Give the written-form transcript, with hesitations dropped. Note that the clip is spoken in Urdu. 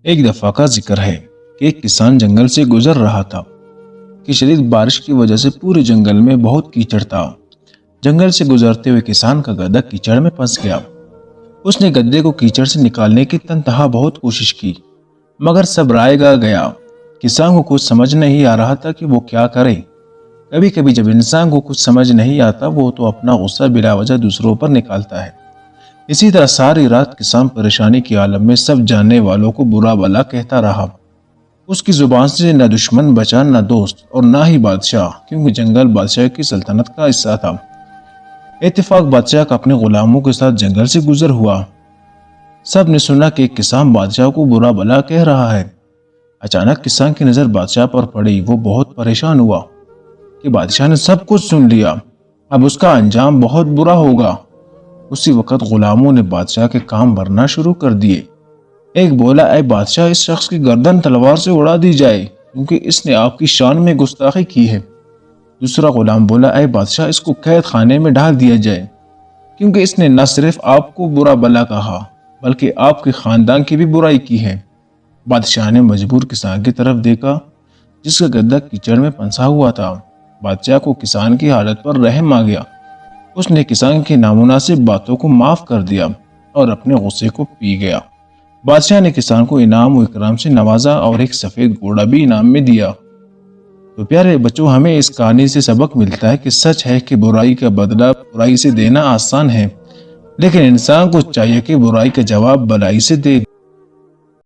ایک دفعہ کا ذکر ہے کہ ایک کسان جنگل سے گزر رہا تھا کہ شدید بارش کی وجہ سے پورے جنگل میں بہت کیچڑ تھا۔ جنگل سے گزرتے ہوئے کسان کا گدھا کیچڑ میں پھنس گیا۔ اس نے گدھے کو کیچڑ سے نکالنے کی تنہا بہت کوشش کی، مگر سب رائے گا گیا۔ کسان کو کچھ سمجھ نہیں آ رہا تھا کہ وہ کیا کرے۔ کبھی کبھی جب انسان کو کچھ سمجھ نہیں آتا وہ تو اپنا غصہ بلا وجہ دوسروں پر نکالتا ہے۔ اسی طرح ساری رات کسان پریشانی کے عالم میں سب جاننے والوں کو برا بھلا کہتا رہا۔ اس کی زبان سے نہ دشمن بچا نہ دوست اور نہ ہی بادشاہ، کیونکہ جنگل بادشاہ کی سلطنت کا حصہ تھا۔ اتفاق بادشاہ کا اپنے غلاموں کے ساتھ جنگل سے گزر ہوا۔ سب نے سنا کہ ایک کسان بادشاہ کو برا بھلا کہہ رہا ہے۔ اچانک کسان کی نظر بادشاہ پر پڑی۔ وہ بہت پریشان ہوا کہ بادشاہ نے سب کچھ سن لیا، اب اس کا انجام بہت برا ہوگا۔ اسی وقت غلاموں نے بادشاہ کے کام بھرنا شروع کر دیے۔ ایک بولا، اے بادشاہ، اس شخص کی گردن تلوار سے اڑا دی جائے کیونکہ اس نے آپ کی شان میں گستاخی کی ہے۔ دوسرا غلام بولا، اے بادشاہ، اس کو قید خانے میں ڈال دیا جائے کیونکہ اس نے نہ صرف آپ کو برا بھلا کہا بلکہ آپ کے خاندان کی بھی برائی کی ہے۔ بادشاہ نے مجبور کسان کی طرف دیکھا جس کا گدھا کیچڑ میں پھنسا ہوا تھا۔ بادشاہ کو کسان کی حالت پر رحم آ گیا۔ اس نے کسان کی نامناسب باتوں کو معاف کر دیا اور اپنے غصے کو پی گیا۔ بادشاہ نے کسان کو انعام و اکرام سے نوازا اور ایک سفید گھوڑا بھی انعام میں دیا۔ تو پیارے بچوں، ہمیں اس کہانی سے سبق ملتا ہے کہ سچ ہے کہ برائی کا بدلہ برائی سے دینا آسان ہے، لیکن انسان کو چاہیے کہ برائی کا جواب بھلائی سے دے۔